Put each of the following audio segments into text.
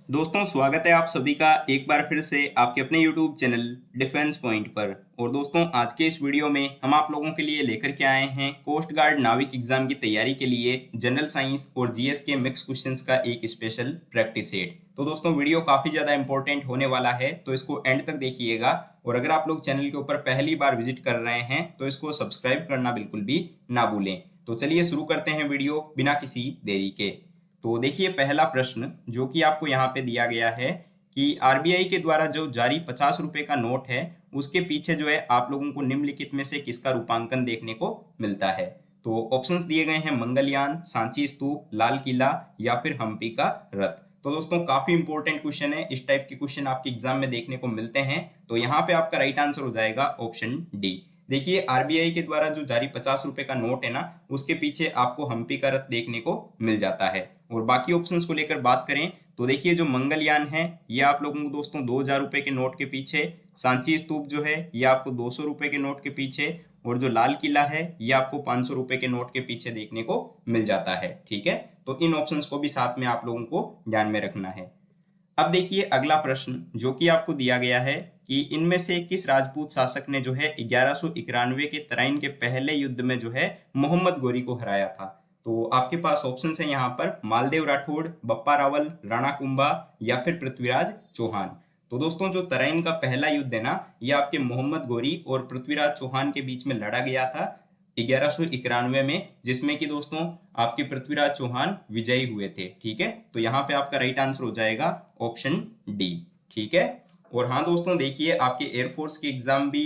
दोस्तों स्वागत है आप सभी का एक बार फिर से आपके अपने YouTube चैनल डिफेंस पॉइंट पर। और दोस्तों आज के इस वीडियो में हम आप लोगों के लिए लेकर के आए हैं कोस्ट गार्ड नाविक एग्जाम की तैयारी के लिए जनरल साइंस और जीएस के मिक्स क्वेश्चंस का एक स्पेशल प्रैक्टिस सेट। तो दोस्तों वीडियो काफी ज्यादा इंपॉर्टेंट होने वाला है, तो इसको एंड तक देखिएगा। और अगर आप लोग चैनल के ऊपर पहली बार विजिट कर रहे हैं तो इसको सब्सक्राइब करना बिल्कुल भी ना भूलें। तो चलिए शुरू करते हैं वीडियो बिना किसी देरी के। तो देखिए पहला प्रश्न जो कि आपको यहाँ पे दिया गया है कि आरबीआई के द्वारा जो जारी 50 रुपए का नोट है उसके पीछे जो है आप लोगों को निम्नलिखित में से किसका रूपांकन देखने को मिलता है। तो ऑप्शंस दिए गए हैं मंगलयान, सांची स्तूप, लाल किला या फिर हम्पी का रथ। तो दोस्तों काफी इंपॉर्टेंट क्वेश्चन है, इस टाइप के क्वेश्चन आपके एग्जाम में देखने को मिलते हैं। तो यहाँ पे आपका राइट आंसर हो जाएगा ऑप्शन डी। देखिए आरबीआई के द्वारा जो जारी 50 रुपए का नोट है ना, उसके पीछे आपको हम्पी का रथ देखने को मिल जाता है। और बाकी ऑप्शंस को लेकर बात करें तो देखिए जो मंगलयान है ये आप लोगों को दोस्तों 2000 रुपए के नोट के पीछे, सांची स्तूप जो है ये आपको 200 रुपए के नोट के पीछे, और जो लाल किला है ये आपको 500 रुपए के नोट के पीछे देखने को मिल जाता है। ठीक है, तो इन ऑप्शंस को भी साथ में आप लोगों को ध्यान में रखना है। अब देखिए अगला प्रश्न जो कि आपको दिया गया है कि इनमें से किस राजपूत शासक ने जो है 1191 के तराइन के पहले युद्ध में जो है मोहम्मद गोरी को हराया था। तो आपके पास ऑप्शन है यहाँ पर मालदेव राठौड़, बप्पा रावल, राणा कुंभा या फिर पृथ्वीराज चौहान। तो दोस्तों जो तराइन का पहला युद्ध है ना, ये आपके मोहम्मद गोरी और पृथ्वीराज चौहान के बीच में लड़ा गया था 1191 में, जिसमें कि दोस्तों आपके पृथ्वीराज चौहान विजयी हुए थे। ठीक है, तो यहाँ पे आपका राइट आंसर हो जाएगा ऑप्शन डी। ठीक है, और हाँ दोस्तों देखिए आपके एयरफोर्स के एग्जाम भी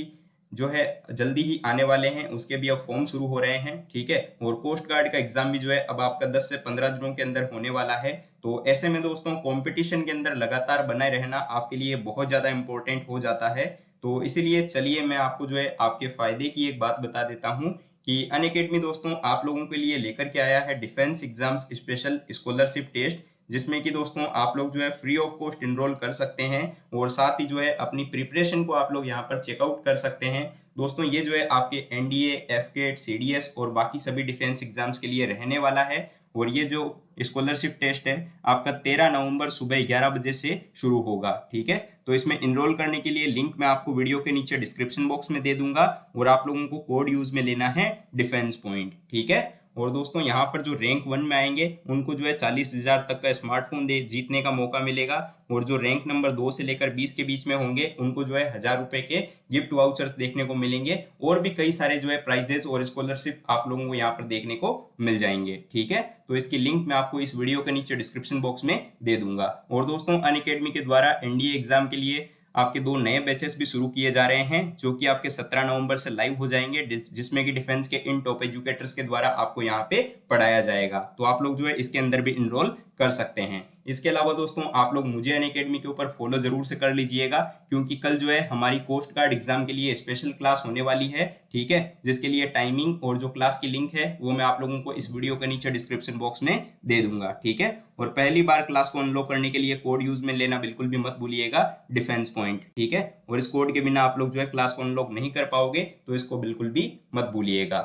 जो है जल्दी ही आने वाले हैं, उसके भी अब फॉर्म शुरू हो रहे हैं। ठीक है, और कोस्ट गार्ड का एग्जाम भी जो है अब आपका 10 से 15 दिनों के अंदर होने वाला है। तो ऐसे में दोस्तों कंपटीशन के अंदर लगातार बनाए रहना आपके लिए बहुत ज्यादा इंपॉर्टेंट हो जाता है। तो इसीलिए चलिए मैं आपको जो है आपके फायदे की एक बात बता देता हूँ कि अनअकैडमी दोस्तों आप लोगों के लिए लेकर के आया है defence exams special scholarship test, जिसमें कि दोस्तों आप लोग जो है फ्री ऑफ कॉस्ट इनरोल कर सकते हैं और साथ ही जो है अपनी प्रिपरेशन को आप लोग यहाँ पर चेकआउट कर सकते हैं। दोस्तों ये जो है आपके एनडीए, एफकेट, सीडीएस और बाकी सभी डिफेंस एग्जाम्स के लिए रहने वाला है। और ये जो स्कॉलरशिप टेस्ट है आपका 13 नवंबर सुबह 11 बजे से शुरू होगा। ठीक है, तो इसमें इनरोल करने के लिए लिंक मैं आपको वीडियो के नीचे डिस्क्रिप्शन बॉक्स में दे दूंगा और आप लोगों को कोड यूज में लेना है डिफेंस पॉइंट। ठीक है, और दोस्तों यहाँ पर जो रैंक 1 में आएंगे उनको जो है 40,000 तक का स्मार्टफोन दे जीतने का मौका मिलेगा, और जो रैंक नंबर 2 से लेकर 20 के बीच में होंगे उनको जो है 1000 रुपए के गिफ्ट वाउचर्स देखने को मिलेंगे, और भी कई सारे जो है प्राइजेस और स्कॉलरशिप आप लोगों को यहाँ पर देखने को मिल जाएंगे। ठीक है, तो इसकी लिंक मैं आपको इस वीडियो के नीचे डिस्क्रिप्शन बॉक्स में दे दूंगा। और दोस्तों अनअकैडमी के द्वारा एनडीए एग्जाम के लिए आपके 2 नए बैचेस भी शुरू किए जा रहे हैं जो कि आपके 17 नवंबर से लाइव हो जाएंगे, जिसमें कि डिफेंस के इन टॉप एजुकेटर्स के द्वारा आपको यहाँ पे पढ़ाया जाएगा। तो आप लोग जो है इसके अंदर भी इनरोल कर सकते हैं। इसके अलावा दोस्तों आप लोग मुझे अनअकैडमी के ऊपर फॉलो जरूर से कर लीजिएगा, क्योंकि कल जो है हमारी कोस्ट गार्ड एग्जाम के लिए स्पेशल क्लास होने वाली है। ठीक है, जिसके लिए टाइमिंग और जो क्लास की लिंक है वो मैं आप लोगों को इस वीडियो के नीचे डिस्क्रिप्शन बॉक्स में दे दूंगा। ठीक है, और पहली बार क्लास को अनलॉक करने के लिए कोड यूज में लेना बिल्कुल भी मत भूलिएगा डिफेंस पॉइंट। ठीक है, और इस कोड के बिना आप लोग जो है क्लास को अनलॉक नहीं कर पाओगे, तो इसको बिल्कुल भी मत भूलिएगा।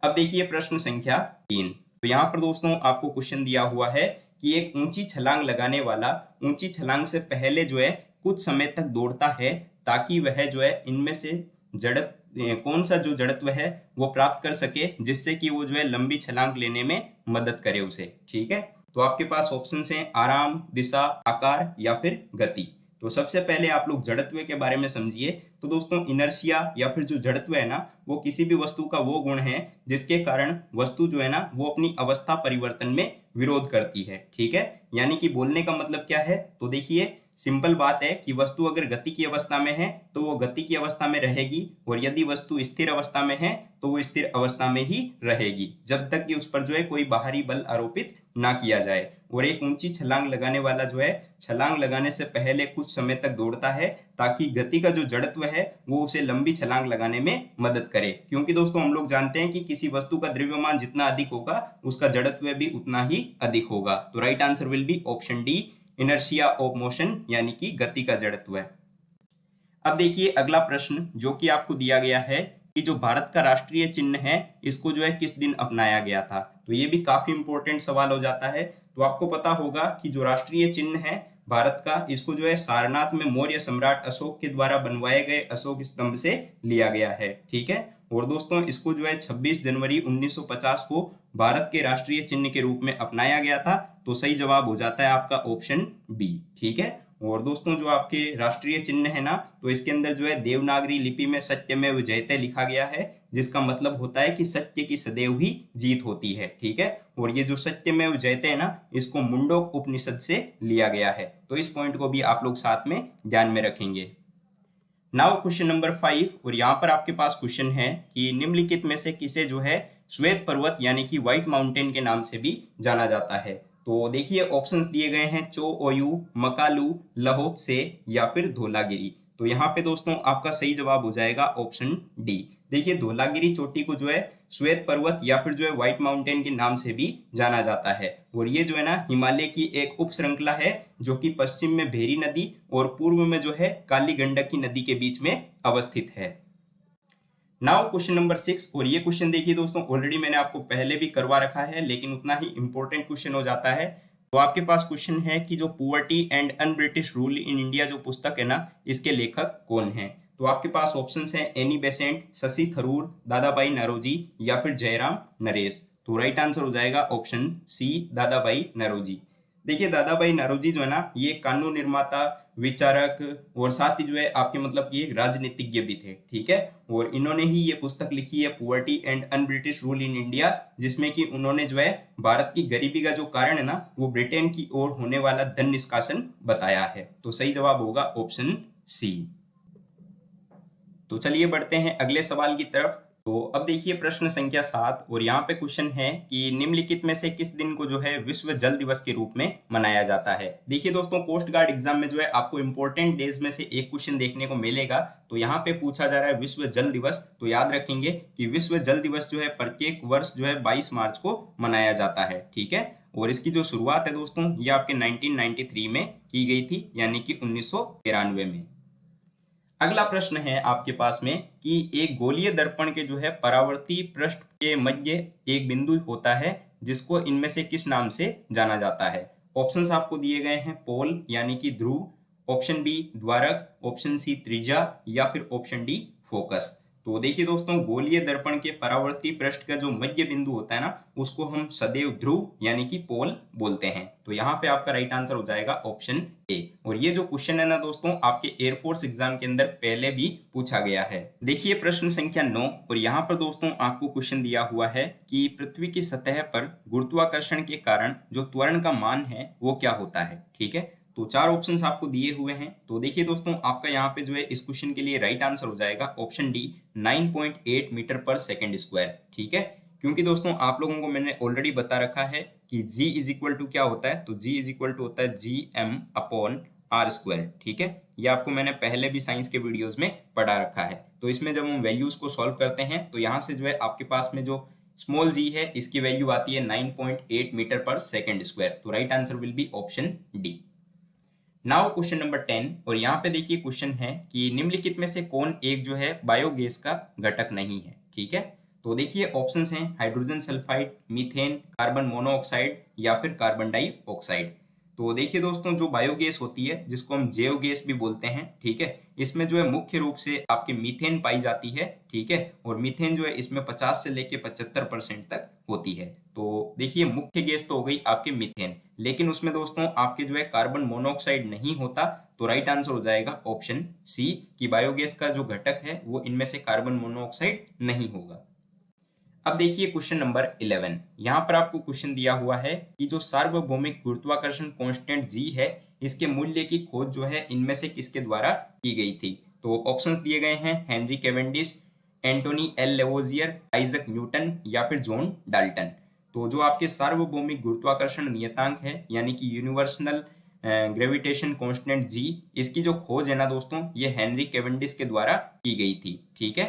अब देखिए प्रश्न संख्या 3। तो यहाँ पर दोस्तों आपको क्वेश्चन दिया हुआ है कि एक ऊंची छलांग लगाने वाला ऊंची छलांग से पहले जो है कुछ समय तक दौड़ता है ताकि वह जो है इनमें से कौन सा जो जड़त्व है वो प्राप्त कर सके जिससे कि वो जो है लंबी छलांग लेने में मदद करे उसे। ठीक है, तो आपके पास ऑप्शन हैं आराम, दिशा, आकार या फिर गति। तो सबसे पहले आप लोग जड़त्व के बारे में समझिए। तो दोस्तों इनर्शिया या फिर जो जड़त्व है ना, वो किसी भी वस्तु का वो गुण है जिसके कारण वस्तु जो है ना वो अपनी अवस्था परिवर्तन में विरोध करती है। ठीक है, यानी कि बोलने का मतलब क्या है, तो देखिए सिंपल बात है कि वस्तु अगर गति की अवस्था में है तो वो गति की अवस्था में रहेगी, और यदि वस्तु स्थिर अवस्था में है तो वो स्थिर अवस्था में ही रहेगी जब तक कि उस पर जो है कोई बाहरी बल आरोपित ना किया जाए। और एक ऊंची छलांग लगाने वाला जो है छलांग लगाने से पहले कुछ समय तक दौड़ता है ताकि गति का जो जड़त्व है वो उसे लंबी छलांग लगाने में मदद करे, क्योंकि दोस्तों हम लोग जानते हैं कि किसी वस्तु का द्रव्यमान जितना अधिक होगा उसका जड़त्व भी उतना ही अधिक होगा। तो right answer will be option D, inertia of motion, यानी कि गति का जड़त्व है। अब देखिए अगला प्रश्न जो कि आपको दिया गया है कि जो भारत का राष्ट्रीय चिन्ह है इसको जो है किस दिन अपनाया गया था। तो ये भी काफी इंपॉर्टेंट सवाल हो जाता है। तो आपको पता होगा कि जो राष्ट्रीय चिन्ह है भारत का, इसको जो है सारनाथ में मौर्य सम्राट अशोक के द्वारा बनवाए गए अशोक स्तंभ से लिया गया है। ठीक है, और दोस्तों इसको जो है 26 जनवरी 1950 को भारत के राष्ट्रीय चिन्ह के रूप में अपनाया गया था। तो सही जवाब हो जाता है आपका ऑप्शन बी। ठीक है, और दोस्तों जो आपके राष्ट्रीय चिन्ह है ना, तो इसके अंदर जो है देवनागरी लिपि में सत्यमेव जयते लिखा गया है, जिसका मतलब होता है कि सत्य की सदैव ही जीत होती है। ठीक है, और ये जो सत्यमेव जयते है ना, इसको मुंडोक उपनिषद से लिया गया है। तो इस पॉइंट को भी आप लोग साथ में ध्यान में रखेंगे। नाउ क्वेश्चन नंबर 5, और यहाँ पर आपके पास क्वेश्चन है कि निम्नलिखित में से किसे जो है श्वेत पर्वत यानी कि व्हाइट माउंटेन के नाम से भी जाना जाता है। तो देखिए ऑप्शंस दिए गए हैं चो ओयू, मकालू, लहोत्से या फिर धौलागिरी। तो यहाँ पे दोस्तों आपका सही जवाब हो जाएगा ऑप्शन डी। देखिए धौलागिरी चोटी को जो है श्वेत पर्वत या फिर जो है व्हाइट माउंटेन के नाम से भी जाना जाता है, और ये जो है ना हिमालय की एक उप श्रृंखला है जो कि पश्चिम में भेरी नदी और पूर्व में जो है काली गंडकी नदी के बीच में अवस्थित है। नाउ क्वेश्चन नंबर 6, और ये क्वेश्चन देखिए दोस्तों ऑलरेडी मैंने आपको पहले भी करवा रखा है, लेकिन उतना ही इंपॉर्टेंट क्वेश्चन हो जाता है। तो आपके पास क्वेश्चन है कि जो poverty and un British rule in India जो पुस्तक है ना, इसके लेखक कौन है। तो आपके पास ऑप्शंस हैं एनी बेसेंट, शशि थरूर, दादाभाई नौरोजी या फिर जयराम नरेश। तो राइट आंसर हो जाएगा ऑप्शन सी, दादाभाई नौरोजी। देखिए दादाभाई नौरोजी जो है ना, ये कानून निर्माता, विचारक और साथ ही जो है आपके मतलब कि एक राजनीतिज्ञ भी थे। ठीक है, और इन्होंने ही ये पुस्तक लिखी है poverty and un British rule in India, जिसमें कि उन्होंने जो है भारत की गरीबी का जो कारण है ना, वो ब्रिटेन की ओर होने वाला धन निष्कासन बताया है। तो सही जवाब होगा ऑप्शन सी। तो चलिए बढ़ते हैं अगले सवाल की तरफ। तो अब देखिए प्रश्न संख्या 7, और यहाँ पे क्वेश्चन है कि निम्नलिखित में से किस दिन को जो है विश्व जल दिवस के रूप में मनाया जाता है। देखिए दोस्तों कोस्ट गार्ड एग्जाम में जो है आपको इंपॉर्टेंट डेज में से एक क्वेश्चन देखने को मिलेगा। तो यहाँ पे पूछा जा रहा है विश्व जल दिवस। तो याद रखेंगे कि विश्व जल दिवस जो है प्रत्येक वर्ष जो है 22 मार्च को मनाया जाता है। ठीक है, और इसकी जो शुरुआत है दोस्तों ये आपके 1993 में की गई थी, यानी कि 1993 में। अगला प्रश्न है आपके पास में कि एक गोलीय दर्पण के जो है परावर्ती पृष्ठ के मध्य एक बिंदु होता है जिसको इनमें से किस नाम से जाना जाता है। ऑप्शंस आपको दिए गए हैं पोल यानी कि ध्रुव, ऑप्शन बी द्वारक, ऑप्शन सी त्रिज्या या फिर ऑप्शन डी फोकस। तो देखिए दोस्तों गोलीय दर्पण के परावर्ती पृष्ठ का जो मध्य बिंदु होता है ना, उसको हम सदैव ध्रुव यानी कि पोल बोलते हैं। तो यहाँ पे आपका राइट आंसर हो जाएगा ऑप्शन ए। और ये जो क्वेश्चन है ना दोस्तों आपके एयरफोर्स एग्जाम के अंदर पहले भी पूछा गया है। देखिए प्रश्न संख्या 9, और यहाँ पर दोस्तों आपको क्वेश्चन दिया हुआ है कि पृथ्वी की सतह पर गुरुत्वाकर्षण के कारण जो त्वरण का मान है वो क्या होता है। ठीक है, तो 4 ऑप्शंस आपको दिए हुए हैं। तो देखिए दोस्तों आपका यहाँ पे जो है इस क्वेश्चन के लिए राइट आंसर हो जाएगा ऑप्शन डी, 9.8 मीटर पर सेकेंड स्क्वायर। ठीक है, क्योंकि दोस्तों आप लोगों को मैंने ऑलरेडी बता रखा है कि g इज इक्वल टू क्या होता है, तो g इज इक्वल टू होता है gm अपॉन आर स्क्वायर। ठीक है, ये आपको मैंने पहले भी साइंस के वीडियोस में पढ़ा रखा है। तो इसमें जब हम वैल्यूज को सॉल्व करते हैं तो यहाँ से जो है आपके पास में जो स्मॉल g है इसकी वैल्यू आती है 9.8 मीटर पर सेकेंड स्क्वायर। तो right answer will be option D. Now question number 10, और यहाँ पे देखिए क्वेश्चन है कि निम्नलिखित में से कौन एक जो है बायोगैस का घटक नहीं है। ठीक है, तो देखिए ऑप्शंस हैं hydrogen sulphide, methane, carbon monoxide या फिर कार्बन डाइऑक्साइड। तो देखिए दोस्तों जो बायोगैस होती है जिसको हम जैव गैस भी बोलते हैं, ठीक है, इसमें जो है मुख्य रूप से आपके मीथेन पाई जाती है। ठीक है, और मीथेन जो है इसमें 50 से लेके 75% तक होती है। तो देखिए मुख्य गैस तो हो गई आपके मीथेन, लेकिन उसमें दोस्तों आपके जो है कार्बन मोनोऑक्साइड नहीं होता। तो राइट आंसर हो जाएगा ऑप्शन सी कि बायोगैस का जो घटक है वो इनमें से कार्बन मोनोऑक्साइड नहीं होगा। अब देखिए क्वेश्चन नंबर 11, यहाँ पर आपको क्वेश्चन दिया हुआ है कि जो सार्वभौमिक गुरुत्वाकर्षण कांस्टेंट g है इसके मूल्य की खोज जो है इनमें से किसके द्वारा की गई थी। तो ऑप्शंस दिए गए हैं Henry Cavendish, Antoine L Lavoisier, Isaac Newton या फिर जॉन डाल्टन। तो जो आपके सार्वभौमिक गुरुत्वाकर्षण नियतांक है यानी कि यूनिवर्सल ग्रेविटेशन कांस्टेंट g, इसकी जो खोज है ना दोस्तों ये हेनरी कैवेंडिश के द्वारा की गई थी। ठीक है,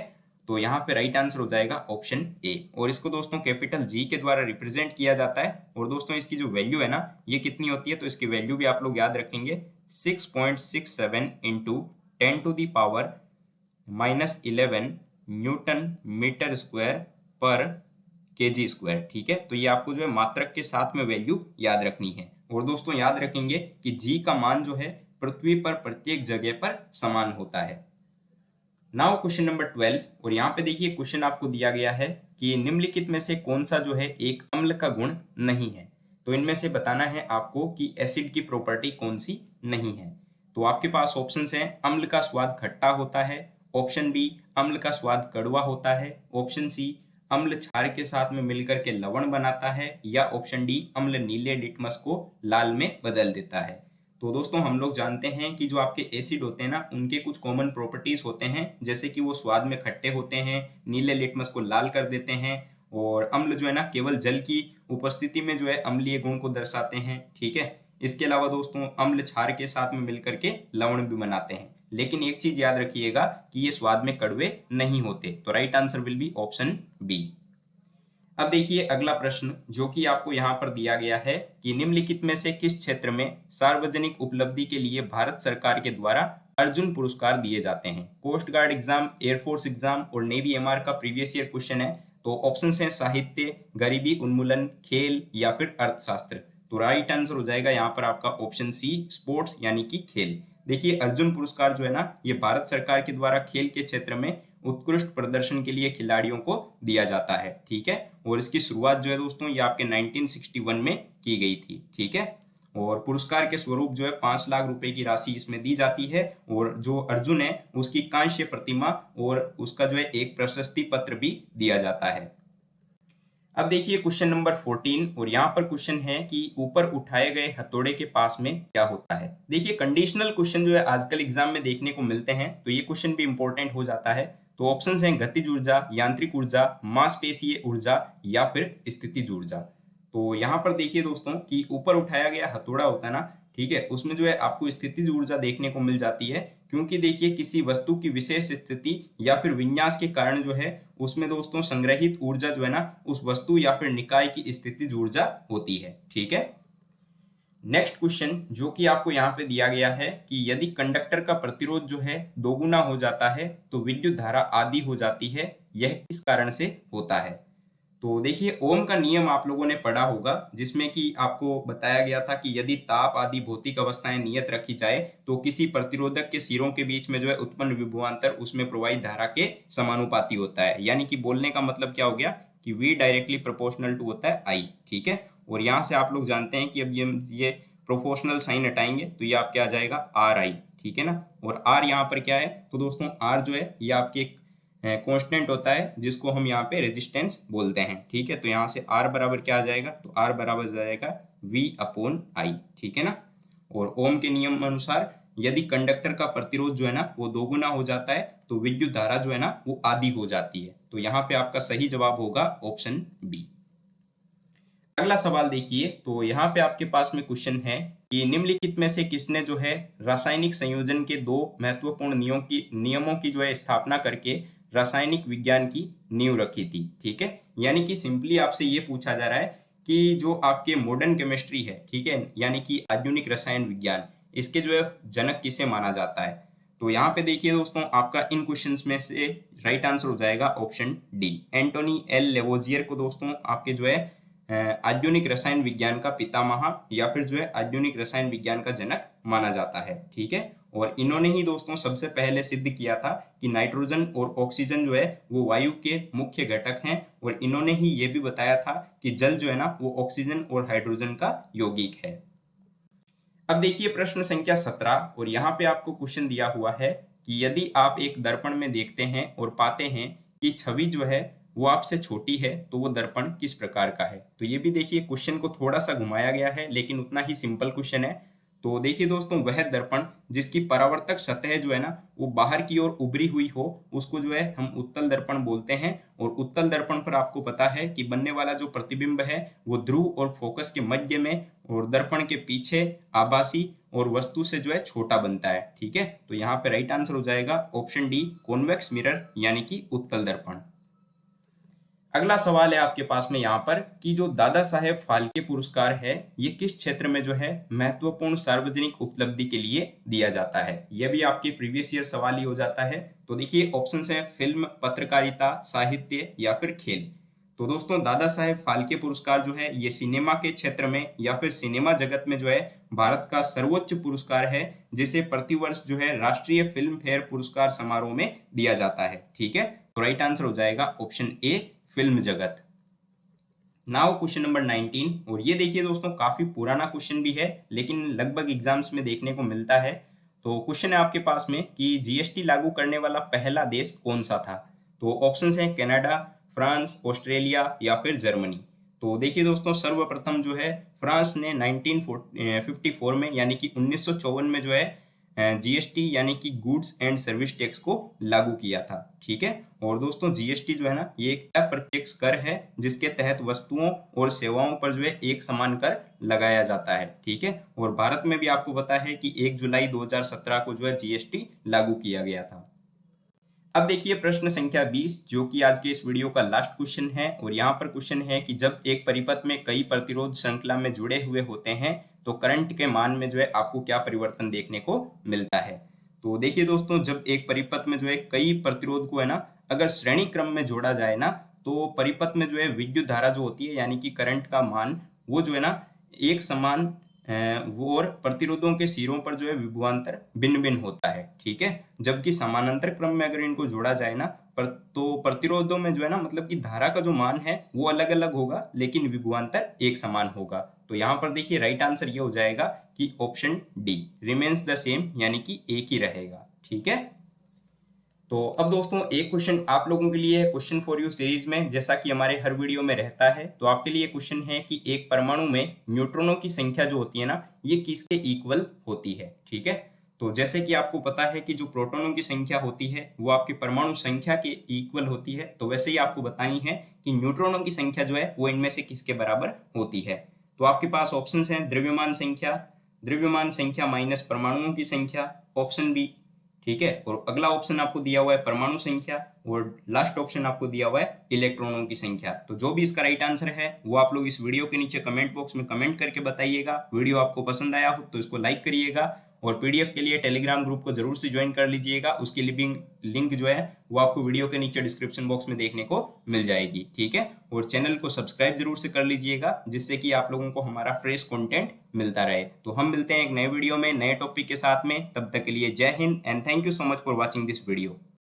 तो यहाँ पे राइट आंसर हो जाएगा ऑप्शन ए, और इसको दोस्तों कैपिटल जी के द्वारा रिप्रेजेंट किया जाता है। और दोस्तों इसकी जो वैल्यू है ना ये कितनी होती है, तो इसकी वैल्यू भी आप लोग याद रखेंगे 6.67 into 10 to the power -11 newton metre square पर केजी स्क्वायर। ठीक है, तो ये आपको जो है मात्रक के साथ में वैल्यू याद रखनी है। और दोस्तों याद रखेंगे कि जी का मान जो है पृथ्वी पर प्रत्येक जगह पर समान होता है। नाउ क्वेश्चन नंबर 12, और यहाँ पे देखिए क्वेश्चन आपको दिया गया है कि निम्नलिखित में से कौन सा जो है एक अम्ल का गुण नहीं है। तो इनमें से बताना है आपको कि एसिड की प्रॉपर्टी कौन सी नहीं है। तो आपके पास ऑप्शंस हैं, अम्ल का स्वाद खट्टा होता है, ऑप्शन बी अम्ल का स्वाद कड़वा होता है, ऑप्शन सी अम्ल क्षार के साथ में मिलकर के लवण बनाता है, या ऑप्शन डी अम्ल नीले लिटमस को लाल में बदल देता है। तो दोस्तों हम लोग जानते हैं कि जो आपके एसिड होते हैं ना, उनके कुछ कॉमन प्रॉपर्टीज होते हैं, जैसे कि वो स्वाद में खट्टे होते हैं, नीले लिटमस को लाल कर देते हैं, और अम्ल जो है ना केवल जल की उपस्थिति में जो है अम्लीय गुण को दर्शाते हैं। ठीक है, इसके अलावा दोस्तों अम्ल क्षार के साथ में मिलकर के लवण भी बनाते हैं। लेकिन एक चीज याद रखिएगा कि ये स्वाद में कड़वे नहीं होते। तो right answer will be option B. अब देखिए अगला प्रश्न जो कि आपको यहाँ पर दिया गया है कि निम्नलिखित में से किस क्षेत्र में सार्वजनिक उपलब्धि के लिए भारत सरकार के द्वारा अर्जुन पुरस्कार दिए जाते हैं। Coast guard exam, air force exam और नेवी एमआर का प्रीवियस ईयर क्वेश्चन है। तो ऑप्शन है साहित्य, गरीबी उन्मूलन, खेल या फिर अर्थशास्त्र। तो राइट आंसर हो जाएगा यहाँ पर आपका ऑप्शन सी, स्पोर्ट्स यानी कि खेल। देखिए अर्जुन पुरस्कार जो है ना, ये भारत सरकार के द्वारा खेल के क्षेत्र में उत्कृष्ट प्रदर्शन के लिए खिलाड़ियों को दिया जाता है। ठीक है, और इसकी शुरुआत जो है दोस्तों ये आपके 1961 में की गई थी। ठीक है, और पुरस्कार के स्वरूप जो है 5 लाख रुपए की राशि इसमें दी जाती है, और जो अर्जुन है उसकी कांस्य प्रतिमा और उसका जो है एक प्रशस्ति पत्र भी दिया जाता है। अब देखिए क्वेश्चन नंबर 14, और यहाँ पर क्वेश्चन है कि ऊपर उठाए गए हथौड़े के पास में क्या होता है। देखिए कंडीशनल क्वेश्चन जो है आजकल एग्जाम में देखने को मिलते हैं, तो ये क्वेश्चन भी इंपॉर्टेंट हो जाता है। तो ऑप्शंस हैं गतिज ऊर्जा, यांत्रिक ऊर्जा, मांसपेशीय ऊर्जा या फिर स्थितिज ऊर्जा। तो यहाँ पर देखिए दोस्तों कि ऊपर उठाया गया हथौड़ा होता है ना, ठीक है, उसमें जो है आपको स्थितिज ऊर्जा देखने को मिल जाती है, क्योंकि देखिए किसी वस्तु की विशेष स्थिति या फिर विन्यास के कारण जो है उसमें दोस्तों संग्रहित ऊर्जा जो है ना उस वस्तु या फिर निकाय की स्थितिज ऊर्जा होती है। ठीक है, नेक्स्ट क्वेश्चन जो कि आपको यहाँ पे दिया गया है कि यदि कंडक्टर का प्रतिरोध जो है दोगुना हो जाता है तो विद्युत धारा आधी हो जाती है, यह किस कारण से होता है। तो देखिए ओम का नियम आप लोगों ने पढ़ा होगा, जिसमें कि आपको बताया गया था कि यदि ताप आदि भौतिक अवस्थाएं नियत रखी जाए तो किसी प्रतिरोधक के सिरों के बीच में जो है उत्पन्न विभवांतर उसमें प्रवाहित धारा के समानुपाती होता है। यानी कि बोलने का मतलब क्या हो गया कि V डायरेक्टली प्रोपोर्शनल टू होता है I। ठीक है, और यहाँ से आप लोग जानते हैं कि अब ये प्रोपोर्शनल साइन हटाएंगे तो ये आपके आ जाएगा RI। ठीक है ना, और R यहाँ पर क्या है, तो दोस्तों R जो है ये आपके कांस्टेंट होता है जिसको हम यहाँ पे रेजिस्टेंस बोलते हैं। ठीक है, तो यहाँ से R बराबर क्या आ जाएगा, तो R बराबर जाएगा V/I। ठीक है ना, और ओम के नियम अनुसार यदि कंडक्टर का प्रतिरोध जो है ना वो दोगुना हो जाता है तो विद्युत धारा जो है ना वो आधी हो जाती है। तो यहाँ पे आपका सही जवाब होगा ऑप्शन बी। अगला सवाल देखिए, तो यहाँ पे आपके पास में क्वेश्चन है कि निम्नलिखित में से किसने जो है रासायनिक संयोजन के दो महत्वपूर्ण नियमों की जो है स्थापना करके रासायनिक विज्ञान की नींव रखी थी। ठीक है, यानी कि सिंपली आपसे ये पूछा जा रहा है कि जो आपके मॉडर्न केमिस्ट्री है, ठीक है, यानी कि आधुनिक रसायन विज्ञान, इसके जो है जनक किसे माना जाता है। तो यहाँ पे देखिए दोस्तों आपका इन क्वेश्चंस में से राइट आंसर हो जाएगा option D, Antoine L Lavoisier को दोस्तों आपके जो है आधुनिक रसायन विज्ञान का पितामह या फिर जो है आधुनिक रसायन विज्ञान का जनक माना जाता है। ठीक है, और इन्होंने ही दोस्तों सबसे पहले सिद्ध किया था कि नाइट्रोजन और ऑक्सीजन जो है वो वायु के मुख्य घटक हैं, और इन्होंने ही ये भी बताया था कि जल जो है ना वो ऑक्सीजन और हाइड्रोजन का यौगिक है। अब देखिए प्रश्न संख्या 17, और यहाँ पे आपको क्वेश्चन दिया हुआ है कि यदि आप एक दर्पण में देखते हैं और पाते हैं कि छवि जो है वो आपसे छोटी है तो वो दर्पण किस प्रकार का है। तो ये भी देखिए क्वेश्चन को थोड़ा सा घुमाया गया है, लेकिन उतना ही सिंपल क्वेश्चन है। तो देखिए दोस्तों वह दर्पण जिसकी परावर्तक सतह जो है ना वो बाहर की ओर उभरी हुई हो उसको जो है हम उत्तल दर्पण बोलते हैं। और उत्तल दर्पण पर आपको पता है कि बनने वाला जो प्रतिबिंब है वो ध्रुव और फोकस के मध्य में और दर्पण के पीछे आभासी और वस्तु से जो है छोटा बनता है। ठीक है, तो यहाँ पे राइट आंसर हो जाएगा ऑप्शन डी, कॉन्वेक्स मिरर यानी कि उत्तल दर्पण। अगला सवाल है आपके पास में यहाँ पर कि जो दादा साहेब फाल्के पुरस्कार है ये किस क्षेत्र में जो है महत्वपूर्ण सार्वजनिक उपलब्धि के लिए दिया जाता है। यह भी आपके प्रीवियस ईयर सवाल ही हो जाता है। तो देखिए ऑप्शंस हैं फिल्म, पत्रकारिता, साहित्य या फिर खेल। तो दोस्तों दादा साहेब फाल्के पुरस्कार जो है ये सिनेमा के क्षेत्र में या फिर सिनेमा जगत में जो है भारत का सर्वोच्च पुरस्कार है, जिसे प्रतिवर्ष जो है राष्ट्रीय फिल्म फेयर पुरस्कार समारोह में दिया जाता है। ठीक है, तो राइट आंसर हो जाएगा ऑप्शन ए, फिल्म जगत। नाउ क्वेश्चन नंबर 19, और ये देखिए दोस्तों काफी पुराना क्वेश्चन भी है लेकिन लगभग एग्जाम्स में देखने को मिलता है। तो क्वेश्चन है आपके पास में कि जीएसटी लागू करने वाला पहला देश कौन सा था। तो ऑप्शंस हैं कनाडा, फ्रांस, ऑस्ट्रेलिया या फिर जर्मनी। तो देखिए दोस्तों सर्वप्रथम जो है फ्रांस ने 1954 में यानी कि 1954 में जो है जीएसटी यानी कि गुड्स एंड सर्विस टैक्स को लागू किया था। ठीक है, और दोस्तों जीएसटी जो है ना ये एक अप्रत्यक्ष कर है जिसके तहत वस्तुओं और सेवाओं पर जो है एक समान कर लगाया जाता है। ठीक है, और भारत में भी आपको पता है कि 1 जुलाई 2017 को जो है जीएसटी लागू किया गया था। अब देखिए प्रश्न संख्या 20 जो कि आज के इस वीडियो का लास्ट क्वेश्चन है, और यहाँ पर क्वेश्चन है कि जब एक परिपथ में कई प्रतिरोध श्रृंखला में जुड़े हुए होते हैं तो करंट के मान में जो है आपको क्या परिवर्तन देखने को मिलता है। तो देखिए दोस्तों जब एक परिपथ में जो है कई प्रतिरोध को है ना अगर श्रेणी क्रम में जोड़ा जाए ना तो परिपथ में जो है विद्युत धारा जो होती है यानी कि करंट का मान वो जो है ना एक समान वो और प्रतिरोधों के सिरों पर जो है विभवांतर भिन्न भिन्न होता है। ठीक है, जबकि समानांतर क्रम में अगर इनको जोड़ा जाए ना तो प्रतिरोधों में जो है ना मतलब कि धारा का जो मान है वो अलग अलग होगा लेकिन विभवांतर एक समान होगा। तो यहाँ पर देखिए राइट आंसर ये हो जाएगा कि option D, remains the same, यानी कि एक ही रहेगा। ठीक है, तो अब दोस्तों एक क्वेश्चन आप लोगों के लिए है क्वेश्चन फॉर यू सीरीज में, जैसा कि हमारे हर वीडियो में रहता है। तो आपके लिए क्वेश्चन है कि एक परमाणु में न्यूट्रॉनों की संख्या जो होती है ना ये किसके इक्वल होती है। ठीक है, तो जैसे कि आपको पता है कि जो प्रोटॉनों की संख्या होती है वो आपके परमाणु संख्या के इक्वल होती है, तो वैसे ही आपको बतानी है कि न्यूट्रॉनों की संख्या जो है वो इनमें से किसके बराबर होती है। तो आपके पास ऑप्शन है द्रव्यमान संख्या माइनस परमाणुओं की संख्या, ऑप्शन बी। ठीक है, और अगला ऑप्शन आपको दिया हुआ है परमाणु संख्या, और लास्ट ऑप्शन आपको दिया हुआ है इलेक्ट्रॉनों की संख्या। तो जो भी इसका राइट आंसर है वो आप लोग इस वीडियो के नीचे कमेंट बॉक्स में कमेंट करके बताइएगा। वीडियो आपको पसंद आया हो तो इसको लाइक करिएगा, और पीडीएफ के लिए टेलीग्राम ग्रुप को जरूर से ज्वाइन कर लीजिएगा। उसकी लिंक जो है वो आपको वीडियो के नीचे डिस्क्रिप्शन बॉक्स में देखने को मिल जाएगी। ठीक है, और चैनल को सब्सक्राइब जरूर से कर लीजिएगा जिससे कि आप लोगों को हमारा फ्रेश कंटेंट मिलता रहे। तो हम मिलते हैं एक नए वीडियो में नए टॉपिक के साथ में, तब तक के लिए जय Hind and thank you so much for watching this video.